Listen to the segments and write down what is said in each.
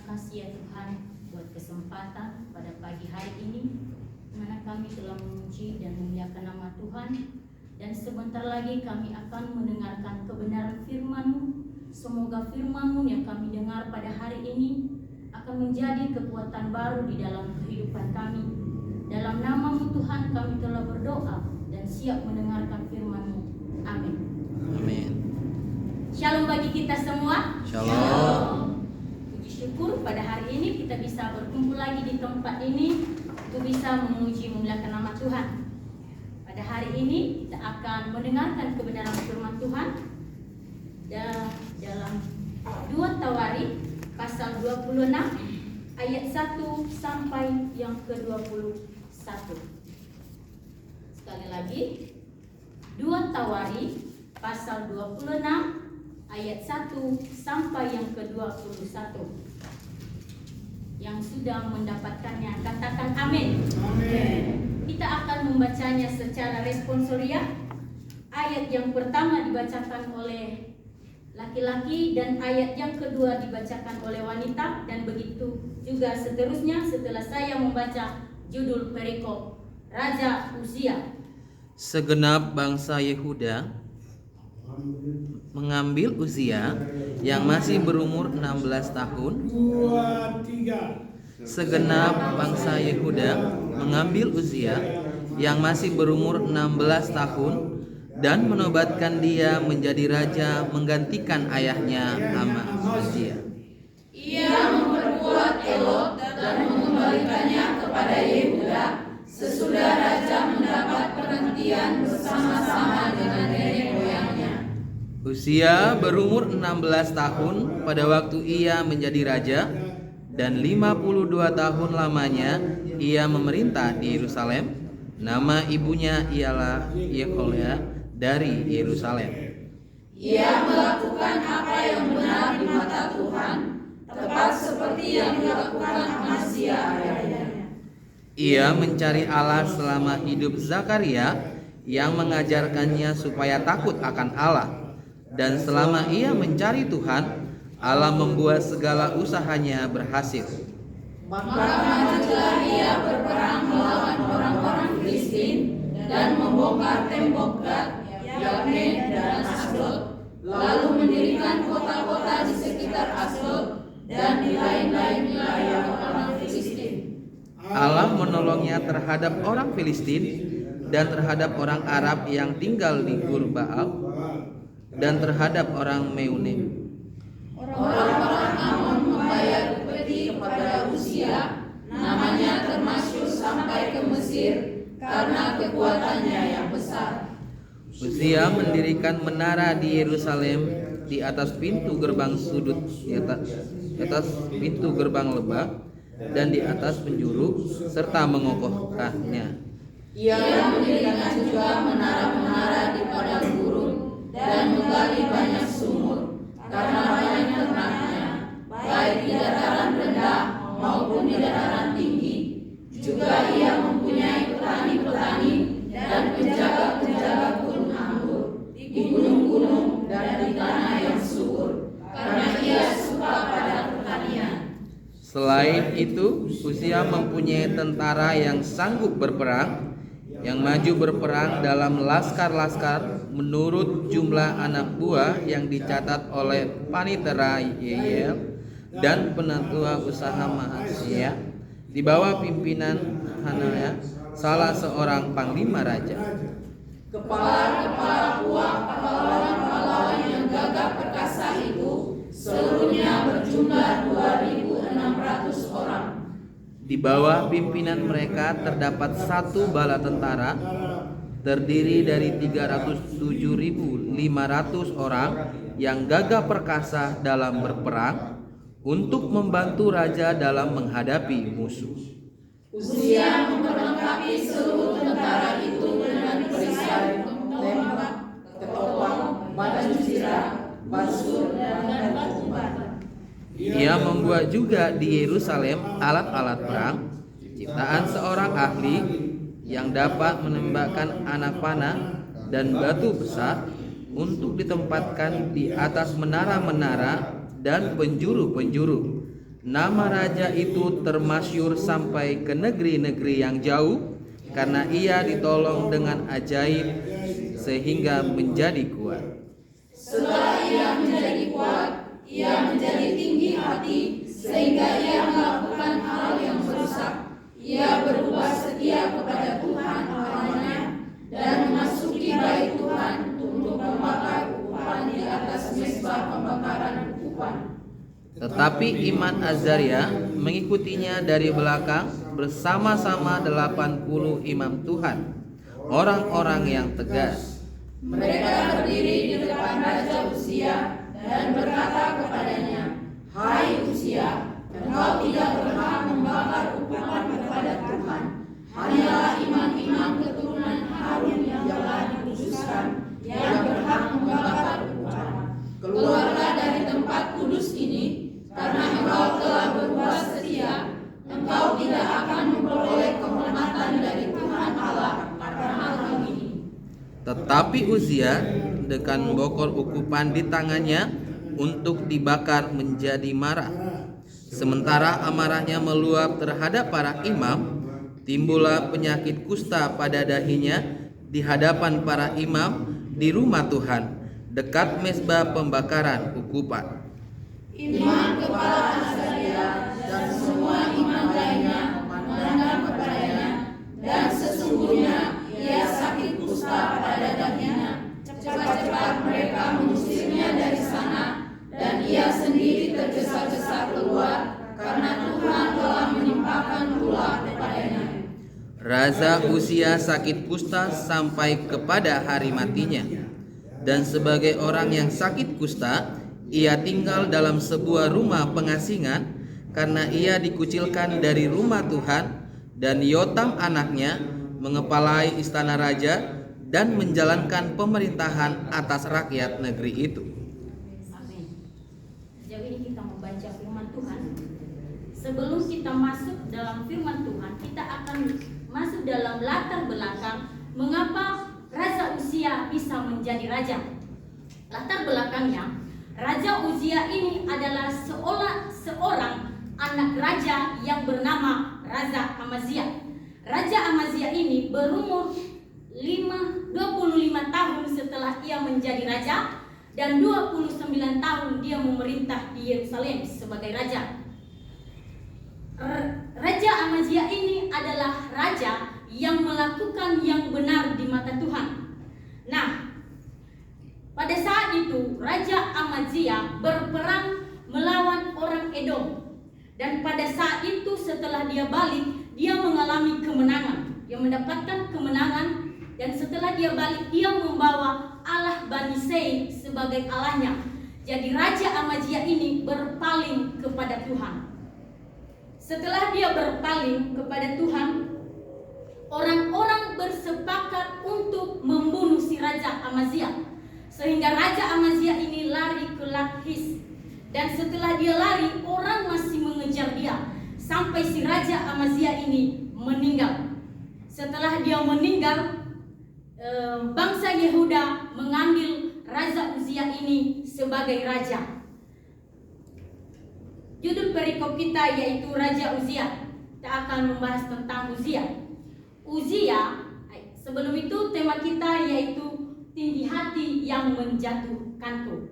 kasih ya Tuhan buat kesempatan pada pagi hari ini, mana kami telah memuji dan memuliakan nama Tuhan. Dan sebentar lagi kami akan mendengarkan kebenaran firman-Mu. Semoga firman-Mu yang kami dengar pada hari ini akan menjadi kekuatan baru di dalam kehidupan kami. Dalam nama-Mu Tuhan kami telah berdoa dan siap mendengarkan firman-Mu. Amin. Amin. Shalom bagi kita semua. Shalom. Puji syukur pada hari ini kita bisa berkumpul lagi di tempat ini untuk bisa memuji memuliakan nama Tuhan. Pada hari ini kita akan mendengarkan kebenaran firman Tuhan dalam 2 Tawarikh pasal 26 ayat 1 sampai yang ke-21. Sekali lagi, 2 Tawarikh pasal 26 ayat 1 sampai yang ke-21. Yang sudah mendapatkannya katakan amin. Amin. Kita akan membacanya secara responsoria. Ayat yang pertama dibacakan oleh laki-laki dan ayat yang kedua dibacakan oleh wanita, dan begitu juga seterusnya setelah saya membaca judul perikop Raja Uzia. Segenap bangsa Yehuda mengambil Uzia yang masih berumur 16 tahun. 2, 3. Segenap bangsa Yehuda mengambil Uzia yang masih berumur 16 tahun dan menobatkan dia menjadi raja menggantikan ayahnya Amazia. Ia memperkuat Elot dan mengembalikannya kepada Yehuda sesudah raja mendapat perhentian bersama-sama dengan nenek moyangnya. Uzia berumur 16 tahun pada waktu ia menjadi raja, dan 52 tahun lamanya ia memerintah di Yerusalem. Nama ibunya ialah Yeholia dari Yerusalem. Ia melakukan apa yang benar di mata Tuhan, tepat seperti yang dilakukan Amazia ayahnya. Ia mencari Allah selama hidup Zakaria yang mengajarkannya supaya takut akan Allah. Dan selama ia mencari Tuhan, Allah membuat segala usahanya berhasil. Maka majulah ia berperang melawan orang-orang Filistin dan membongkar tembok Gad, Yabne, dan Asdod, lalu mendirikan kota-kota di sekitar Asdod dan di lain-lain wilayah orang Filistin. Allah menolongnya terhadap orang Filistin dan terhadap orang Arab yang tinggal di Gur Baal dan terhadap orang Meunim. Orang-orang Amon membayar upeti kepada Uzia, namanya termasyhur sampai ke Mesir karena kekuatannya yang besar. Uzia mendirikan menara di Yerusalem di atas pintu gerbang sudut, di atas pintu gerbang lebah dan di atas penjuru, serta mengokohkannya. Ia mendirikan juga menara-menara di padang gurun dan menggali banyak sumur karena banyak ternaknya, baik di dataran rendah maupun di dataran tinggi. Juga ia mempunyai petani-petani dan penjaga-penjaga kebun anggur di gunung-gunung dan di tanah yang subur, karena ia suka pada pertanian. Selain itu, Uzia mempunyai tentara yang sanggup berperang, yang maju berperang dalam laskar-laskar menurut jumlah anak buah yang dicatat oleh Panitera Yeyel dan penatua usaha Mahasisya di bawah pimpinan Hanaya, salah seorang panglima raja. Kepala-kepala buah pahlawan-pahlawan yang gagah perkasa itu seluruhnya berjumlah 2.600 orang. Di bawah pimpinan mereka terdapat satu bala tentara terdiri dari 307.500 orang yang gagah perkasa dalam berperang untuk membantu raja dalam menghadapi musuh. Uzia memperlengkapi seluruh tentara itu dengan perisai, tembak, ketopang, batu zirah, basur, dan batu bata. Ia membuat juga di Yerusalem alat-alat perang, ciptaan seorang ahli yang dapat menembakkan anak panah dan batu besar untuk ditempatkan di atas menara-menara dan penjuru-penjuru. Nama raja itu termasyur sampai ke negeri-negeri yang jauh karena ia ditolong dengan ajaib sehingga menjadi kuat. Setelah ia menjadi kuat, ia menjadi tinggi hati sehingga ia melakukan hal yang merusak. Ia berubah setia kepada Tuhan Allahnya dan memasuki bait Tuhan untuk membakar ukupan di atas mezbah pembakaran ukupan. Tetapi Iman Azaria mengikutinya dari belakang bersama-sama 80 imam Tuhan, orang-orang yang tegas. Mereka berdiri di depan Raja Uzia dan berkata kepadanya, "Hai Uzia, engkau tidak berhak membakar ukupan kepada Tuhan. Hanyalah imam-imam keturunan Harun yang telah dikuduskan yang berhak membakar ukupan. Keluarlah dari tempat kudus ini, karena engkau telah berbuat setia. Engkau tidak akan memperoleh kehormatan dari Tuhan Allah karena hal ini." Tetapi Uzia dengan bokor ukupan di tangannya untuk dibakar menjadi marah. Sementara amarahnya meluap terhadap para imam, timbullah penyakit kusta pada dahinya di hadapan para imam di rumah Tuhan, dekat mezbah pembakaran ukupan. Imam kepala Azaria dan semua imam lainnya memandang kepadanya, dan sesungguhnya ia sakit kusta pada dahinya. Cepat-cepat mereka mengusirnya dari sana, dan ia sendiri tergesa-gesa keluar karena Tuhan telah menimpakan tulah kepadanya. Raja Uzia sakit kusta sampai kepada hari matinya. Dan sebagai orang yang sakit kusta, ia tinggal dalam sebuah rumah pengasingan karena ia dikucilkan dari rumah Tuhan, dan Yotam anaknya mengepalai istana raja dan menjalankan pemerintahan atas rakyat negeri itu. Amin. Sejauh ini kita membaca firman Tuhan. Sebelum kita masuk dalam firman Tuhan, kita akan masuk dalam latar belakang mengapa Raja Uzia bisa menjadi raja. Latar belakangnya, Raja Uzia ini adalah seorang anak raja yang bernama Raja Amazia. Raja Amazia ini berumur 25 tahun setelah ia menjadi raja, dan 29 tahun dia memerintah di Yerusalem sebagai raja. Raja Amazia ini adalah raja yang melakukan yang benar di mata Tuhan. Nah, pada saat itu Raja Amazia berperang melawan orang Edom, dan pada saat itu setelah dia balik, dia mengalami kemenangan. Dia mendapatkan kemenangan, dan setelah dia balik, dia membawa Allah Bani Seir sebagai Allahnya. Jadi Raja Amazia ini berpaling kepada Tuhan. Setelah dia berpaling kepada Tuhan, orang-orang bersepakat untuk membunuh si Raja Amazia. Sehingga Raja Amazia ini lari ke Lakhis. Dan setelah dia lari, orang masih mengejar dia sampai si Raja Amazia ini meninggal. Setelah dia meninggal, bangsa Yehuda mengambil Raja Uzia ini sebagai raja. Judul perikop kita yaitu Raja Uzia. Kita akan membahas tentang Uzia. Sebelum itu tema kita yaitu tinggi hati yang menjatuhkanku.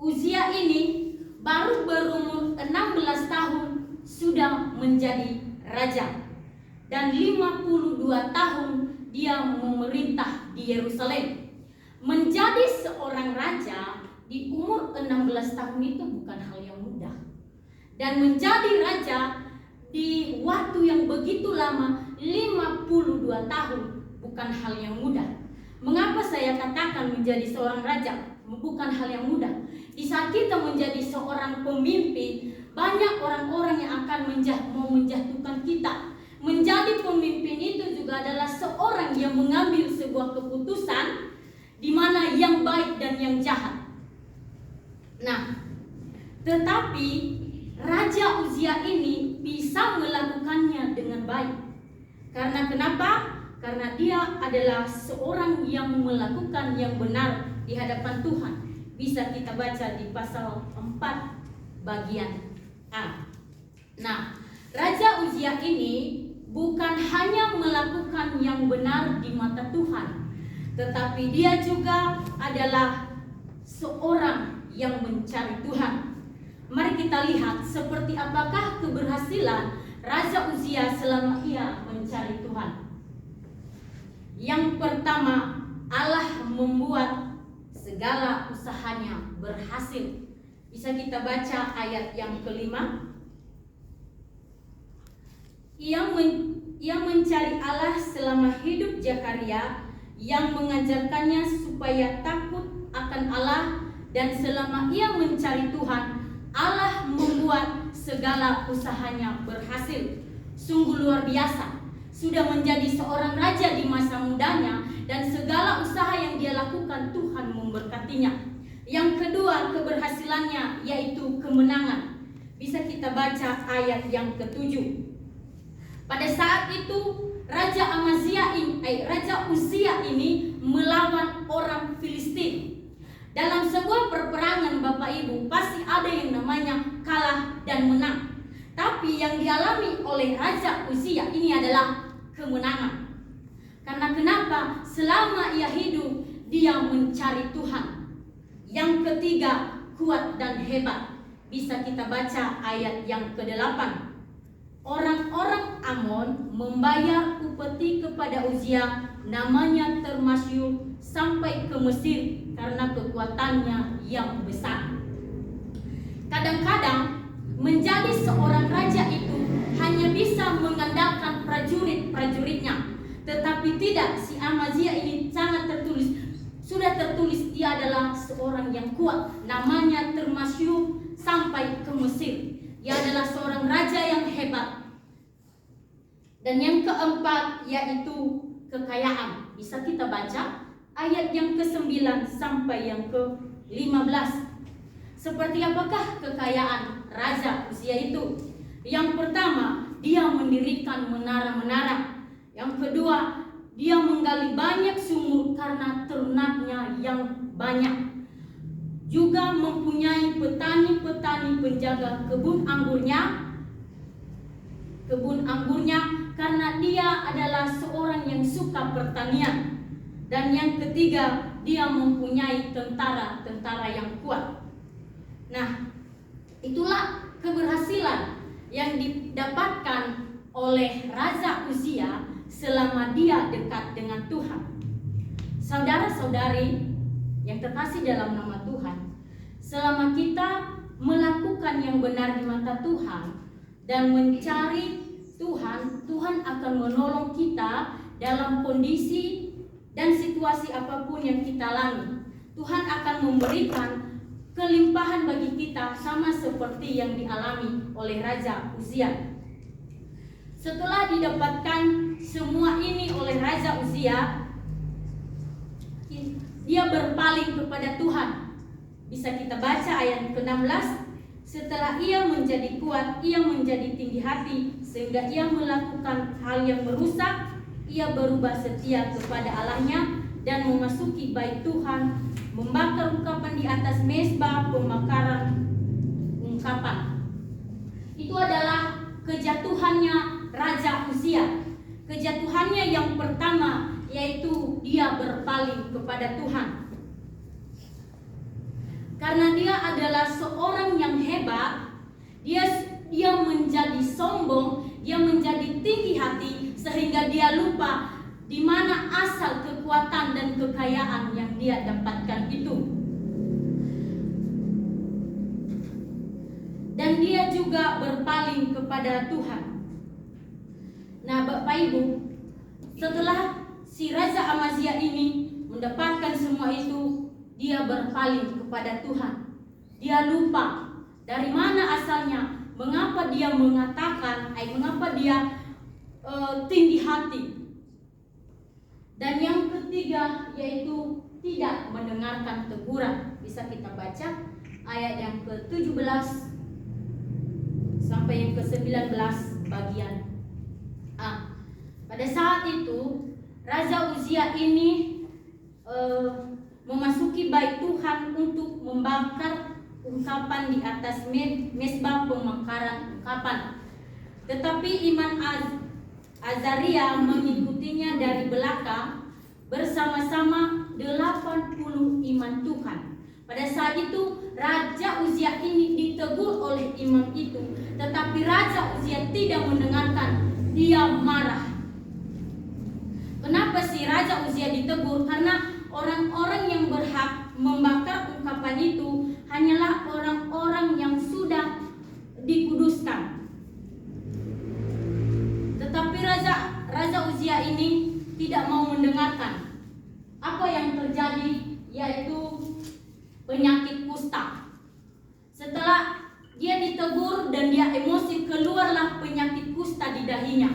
Uzia ini baru berumur 16 tahun sudah menjadi raja, dan 52 tahun dia memerintah di Yerusalem. Menjadi seorang raja di umur 16 tahun itu bukan hal yang mudah. Dan menjadi raja di waktu yang begitu lama, 52 tahun, bukan hal yang mudah. Mengapa saya katakan menjadi seorang raja bukan hal yang mudah? Di saat kita menjadi seorang pemimpin, banyak orang-orang yang akan mau menjatuhkan kita. Menjadi pemimpin itu juga adalah seorang yang mengambil sebuah keputusan di mana yang baik dan yang jahat. Nah, tetapi Raja Uzia ini bisa melakukannya dengan baik. Karena kenapa? Karena dia adalah seorang yang melakukan yang benar di hadapan Tuhan. Bisa kita baca di pasal 4 bagian Nah, Raja Uzia ini bukan hanya melakukan yang benar di mata Tuhan, tetapi dia juga adalah seorang yang mencari Tuhan. Mari kita lihat seperti apakah keberhasilan Raja Uzia selama ia mencari Tuhan. Yang pertama, Allah membuat segala usahanya berhasil. Bisa kita baca ayat yang kelima. Ia mencari Allah selama hidup Zakaria, yang mengajarkannya supaya takut akan Allah, dan selama ia mencari Tuhan, Allah membuat segala usahanya berhasil. Sungguh luar biasa. Sudah menjadi seorang raja di masa mudanya, dan segala usaha yang dia lakukan Tuhan memberkatinya. Yang kedua, keberhasilannya yaitu kemenangan. Bisa kita baca ayat yang ke-7. Pada saat itu Raja Uzia ini melawan orang Filistin. Dalam sebuah perperangan, Bapak Ibu, pasti ada yang namanya kalah dan menang. Tapi yang dialami oleh Raja Uzia ini adalah kemenangan. Karena kenapa? Selama ia hidup, dia mencari Tuhan. Yang ketiga, kuat dan hebat. Bisa kita baca ayat yang ke-8. Orang-orang Amon membayar upeti kepada Uzia, namanya termasyhur sampai ke Mesir karena kekuatannya yang besar. Kadang-kadang menjadi seorang raja itu hanya bisa mengandalkan prajurit-prajuritnya, tetapi tidak. Si Amazia ini sudah tertulis dia adalah seorang yang kuat, namanya termasyhur sampai ke Mesir. Ia adalah seorang raja yang hebat. Dan yang keempat yaitu kekayaan. Bisa kita baca ayat yang ke-9 sampai yang ke-15. Seperti apakah kekayaan Raja Uzia itu? Yang pertama, dia mendirikan menara-menara. Yang kedua, dia menggali banyak sumur karena ternaknya yang banyak. Juga mempunyai petani-petani penjaga kebun anggurnya karena dia adalah seorang yang suka pertanian. Dan yang ketiga, dia mempunyai tentara-tentara yang kuat. Nah, itulah keberhasilan yang didapatkan oleh Raja Uzia selama dia dekat dengan Tuhan. Saudara-saudari yang terkasih dalam nama Tuhan, selama kita melakukan yang benar di mata Tuhan dan mencari Tuhan, Tuhan akan menolong kita dalam kondisi dan situasi apapun yang kita alami. Tuhan akan memberikan kelimpahan bagi kita sama seperti yang dialami oleh Raja Uzia. Setelah didapatkan semua ini oleh Raja Uzia, dia berpaling kepada Tuhan. Bisa kita baca ayat ke-16. Setelah ia menjadi kuat, ia menjadi tinggi hati, sehingga ia melakukan hal yang merusak. Ia berubah setia kepada Allahnya dan memasuki bait Tuhan, membakar ungkapan di atas mezbah pembakaran ungkapan. Itu adalah kejatuhannya Raja Uzia. Kejatuhannya yang pertama yaitu dia berpaling kepada Tuhan. Karena dia adalah seorang yang hebat, dia menjadi sombong, dia menjadi tinggi hati, sehingga dia lupa di mana asal kekuatan dan kekayaan yang dia dapatkan itu. Dan dia juga berpaling kepada Tuhan. Nah, Bapak Ibu, setelah si Raja Amazia ini mendapatkan semua itu, dia berpaling kepada Tuhan. Dia lupa dari mana asalnya, mengapa dia mengatakan, mengapa dia tinggi hati. Dan yang ketiga yaitu tidak mendengarkan teguran. Bisa kita baca ayat yang ke-17 sampai yang ke-19 bagian A. Pada saat itu Raja Uzia ini memasuki bait Tuhan untuk membakar ungkapan di atas mesbah pemekaran ungkapan. Tetapi iman Azaria mengikutinya dari belakang bersama-sama 80 iman Tuhan. Pada saat itu Raja Uzia ini ditegur oleh imam itu, tetapi Raja Uzia tidak mendengarkan, dia marah. Kenapa sih Raja Uzia ditegur? Karena orang-orang yang berhak membakar ungkapan itu hanyalah orang-orang yang sudah dikuduskan. Tetapi Raja Uzia ini tidak mau mendengarkan. Apa yang terjadi? Yaitu penyakit kusta. Setelah dia ditegur dan dia emosi, keluarlah penyakit kusta di dahinya.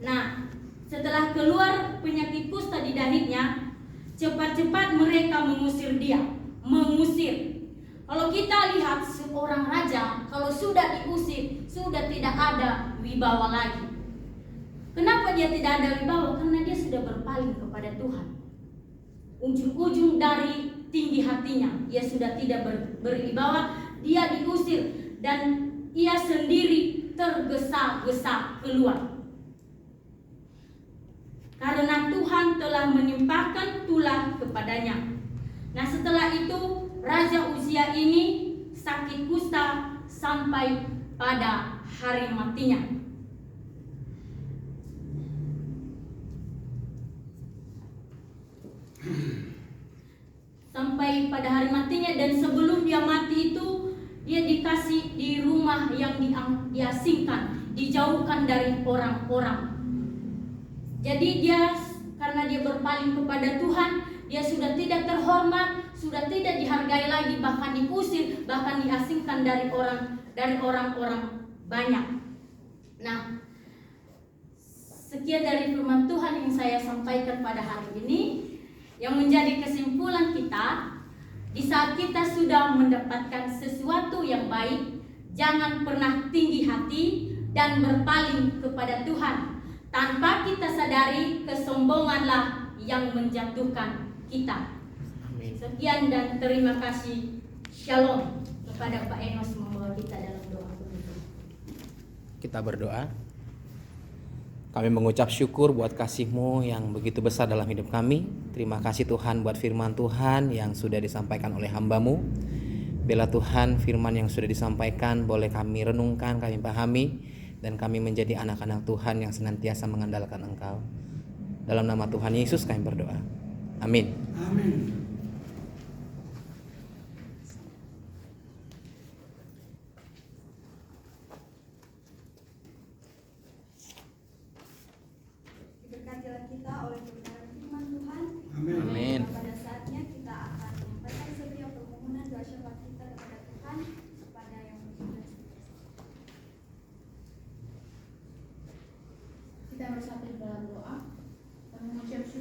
Nah, setelah keluar penyakit kusta di dahinya, cepat-cepat mereka mengusir dia. Mengusir. Kalau kita lihat seorang raja, kalau sudah diusir, sudah tidak ada wibawa lagi. Kenapa dia tidak ada wibawa? Karena dia sudah berpaling kepada Tuhan. Ujung-ujung dari tinggi hatinya, ia sudah tidak berwibawa, dia diusir dan ia sendiri tergesa-gesa keluar. Karena Tuhan telah menimpakan tulah kepadanya. Nah, setelah itu Raja Uzia ini sakit kusta sampai pada hari matinya. Sampai pada hari matinya, dan sebelum dia mati itu dia dikasih di rumah yang diasingkan, dijauhkan dari orang-orang. Jadi dia, karena dia berpaling kepada Tuhan, dia sudah tidak terhormat, sudah tidak dihargai lagi, bahkan diusir, bahkan diasingkan dari orang-orang banyak. Nah, sekian dari firman Tuhan yang saya sampaikan pada hari ini, yang menjadi kesimpulan kita. Di saat kita sudah mendapatkan sesuatu yang baik, jangan pernah tinggi hati dan berpaling kepada Tuhan. Tanpa kita sadari, kesombonganlah yang menjatuhkan kita. Amin. Sekian dan terima kasih. Shalom. Kepada Pak Enos membawa kita dalam doa penutup. Kita berdoa. Kami mengucap syukur buat kasih-Mu yang begitu besar dalam hidup kami. Terima kasih Tuhan buat firman Tuhan yang sudah disampaikan oleh hamba-Mu. Bila Tuhan firman yang sudah disampaikan boleh kami renungkan, kami pahami, dan kami menjadi anak-anak Tuhan yang senantiasa mengandalkan Engkau. Dalam nama Tuhan Yesus kami berdoa. Amin. Amin. Diberkatilah kita oleh kebenaran firman Tuhan. Amin. Amin. Pada saatnya kita akan menyampaikan setiap permohonan doa syafaat kita kepada Tuhan kepada yang bertugas. Kita bersatu dalam doa dan mengucap syukur